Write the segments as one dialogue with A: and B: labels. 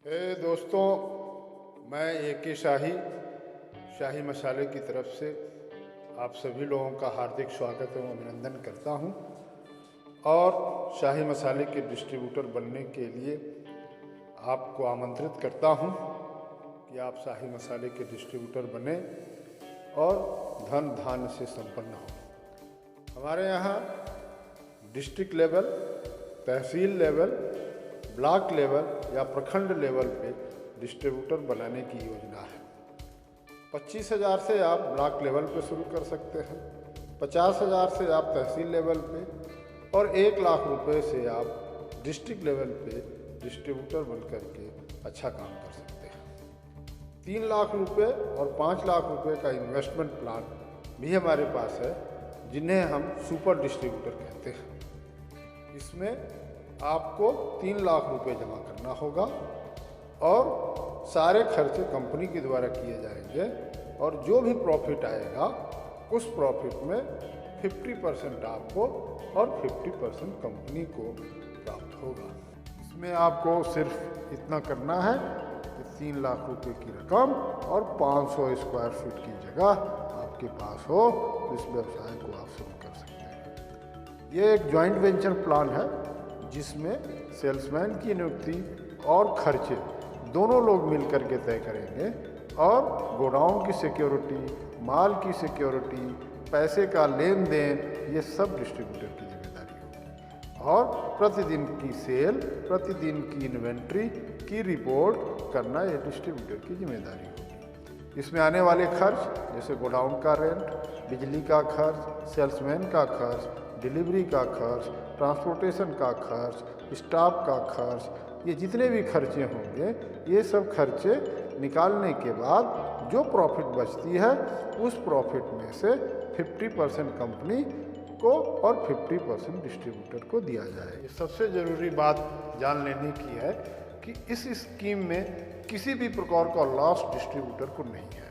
A: दोस्तों, मैं ए.के. शाही मसाले की तरफ से आप सभी लोगों का हार्दिक स्वागत एवं अभिनंदन करता हूं और शाही मसाले के डिस्ट्रीब्यूटर बनने के लिए आपको आमंत्रित करता हूं कि आप शाही मसाले के डिस्ट्रीब्यूटर बने और धन धान्य से संपन्न हो। हमारे यहाँ डिस्ट्रिक्ट लेवल, तहसील लेवल, ब्लॉक लेवल या प्रखंड लेवल पे डिस्ट्रीब्यूटर बनाने की योजना है। 25,000 से आप ब्लॉक लेवल पे शुरू कर सकते हैं, 50,000 से आप तहसील लेवल पे और 1 लाख रुपए से आप डिस्ट्रिक्ट लेवल पे डिस्ट्रीब्यूटर बन करके अच्छा काम कर सकते हैं। 3 लाख रुपए और 5 लाख रुपए का इन्वेस्टमेंट प्लान भी हमारे पास है, जिन्हें हम सुपर डिस्ट्रीब्यूटर कहते हैं। इसमें आपको 3 लाख रुपए जमा करना होगा और सारे खर्चे कंपनी के द्वारा किए जाएंगे और जो भी प्रॉफिट आएगा उस प्रॉफिट में 50% आपको और 50% कंपनी को प्राप्त होगा। इसमें आपको सिर्फ इतना करना है कि 3 लाख रुपए की रकम और 500 स्क्वायर फीट की जगह आपके पास हो, तो इस व्यवसाय को आप शुरू कर सकते हैं। ये एक जॉइंट वेंचर प्लान है जिसमें सेल्समैन की नियुक्ति और खर्चे दोनों लोग मिलकर के तय करेंगे और गोडाउन की सिक्योरिटी, माल की सिक्योरिटी, पैसे का लेन देन, ये सब डिस्ट्रीब्यूटर की जिम्मेदारी होगी और प्रतिदिन की सेल, प्रतिदिन की इन्वेंट्री की रिपोर्ट करना ये डिस्ट्रीब्यूटर की जिम्मेदारी होगी। इसमें आने वाले खर्च जैसे गोडाउन का रेंट, बिजली का खर्च, सेल्समैन का खर्च, डिलीवरी का खर्च, ट्रांसपोर्टेशन का खर्च, स्टाफ का खर्च, ये जितने भी खर्चे होंगे, ये सब खर्चे निकालने के बाद जो प्रॉफिट बचती है उस प्रॉफिट में से 50% कंपनी को और 50% डिस्ट्रीब्यूटर को दिया जाए। ये सबसे ज़रूरी बात जान लेने की है कि इस स्कीम में किसी भी प्रकार का लॉस डिस्ट्रीब्यूटर को नहीं है।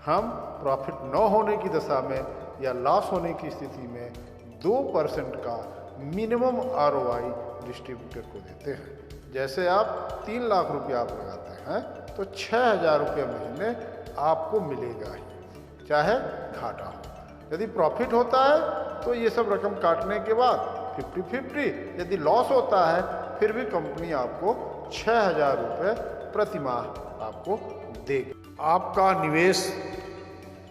A: हम प्रॉफिट न होने की दशा में या लॉस होने की स्थिति में 2% का मिनिमम ROI डिस्ट्रीब्यूटर को देते हैं। जैसे आप 3 लाख रुपये आप लगाते हैं तो 6,000 रुपये महीने आपको मिलेगा ही, चाहे घाटा हो। यदि प्रॉफिट होता है तो ये सब रकम काटने के बाद 50-50, यदि लॉस होता है फिर भी कंपनी आपको 6,000 रुपये प्रति माह आपको देगी। आपका निवेश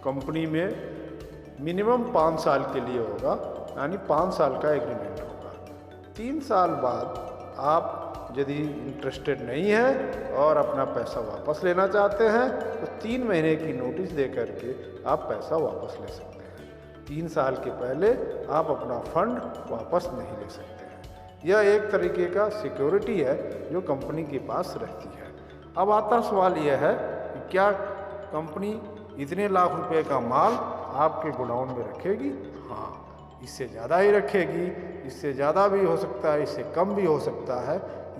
A: कंपनी में मिनिमम 5 साल के लिए होगा, यानी 5 साल का एग्रीमेंट होगा। 3 साल बाद आप यदि इंटरेस्टेड नहीं है और अपना पैसा वापस लेना चाहते हैं तो 3 महीने की नोटिस दे करके आप पैसा वापस ले सकते हैं। 3 साल के पहले आप अपना फंड वापस नहीं ले सकते हैं। यह एक तरीके का सिक्योरिटी है जो कंपनी के पास रहती है। अब आता सवाल यह है कि क्या कंपनी इतने लाख रुपए का माल आपके गोडाउन में रखेगी? हाँ, इससे ज़्यादा ही रखेगी, इससे ज़्यादा भी हो सकता है, इससे कम भी हो सकता है।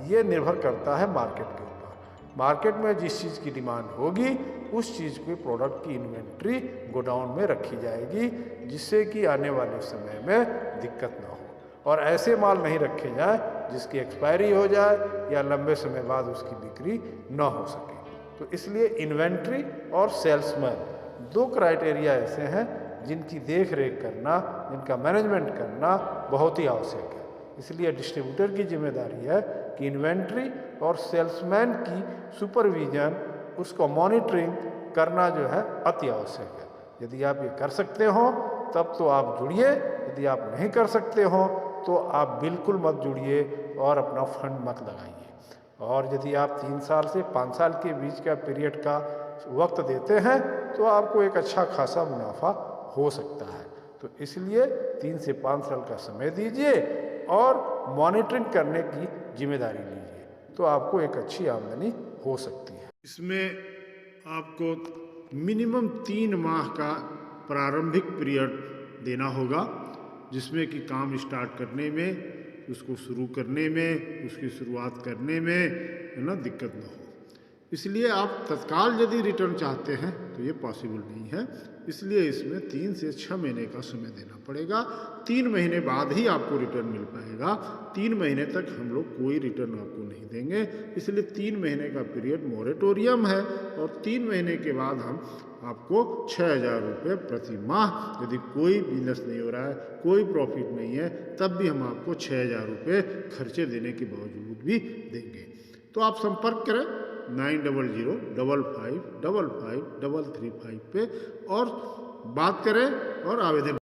A: ये निर्भर करता है मार्केट के ऊपर। मार्केट में जिस चीज़ की डिमांड होगी उस चीज़ के प्रोडक्ट की इन्वेंट्री गोडाउन में रखी जाएगी, जिससे कि आने वाले समय में दिक्कत ना हो और ऐसे माल नहीं रखे जाए जिसकी एक्सपायरी हो जाए या लंबे समय बाद उसकी बिक्री न हो सके। तो इसलिए इन्वेंट्री और सेल्समैन 2 क्राइटेरिया ऐसे हैं जिनकी देख रेख करना, जिनका मैनेजमेंट करना बहुत ही आवश्यक है। इसलिए डिस्ट्रीब्यूटर की जिम्मेदारी है कि इन्वेंट्री और सेल्समैन की सुपरविजन, उसको मॉनिटरिंग करना जो है अति आवश्यक है। यदि आप ये कर सकते हो तब तो आप जुड़िए, यदि आप नहीं कर सकते हो तो आप बिल्कुल मत जुड़िए और अपना फंड मत लगाइए। और यदि आप 3 साल से 5 साल के बीच का पीरियड का वक्त देते हैं तो आपको एक अच्छा खासा मुनाफा हो सकता है। तो इसलिए 3 से 5 साल का समय दीजिए और मॉनिटरिंग करने की जिम्मेदारी लीजिए, तो आपको एक अच्छी आमदनी हो सकती है। इसमें आपको मिनिमम 3 माह का प्रारंभिक पीरियड देना होगा, जिसमें कि काम स्टार्ट करने में, उसको शुरू करने में, उसकी शुरुआत करने में है ना दिक्कत ना हो। इसलिए आप तत्काल यदि रिटर्न चाहते हैं तो ये पॉसिबल नहीं है। इसलिए इसमें 3 से 6 महीने का समय देना पड़ेगा। 3 महीने बाद ही आपको रिटर्न मिल पाएगा। 3 महीने तक हम लोग कोई रिटर्न आपको नहीं देंगे। इसलिए 3 महीने का पीरियड मोरेटोरियम है और 3 महीने के बाद हम आपको 6,000 रुपये प्रति माह, यदि कोई बिजनेस नहीं हो रहा है, कोई प्रॉफिट नहीं है, तब भी हम आपको 6,000 रुपये खर्चे देने के बावजूद भी देंगे। तो आप संपर्क करें 9005555335 पे और बात करें और आवेदन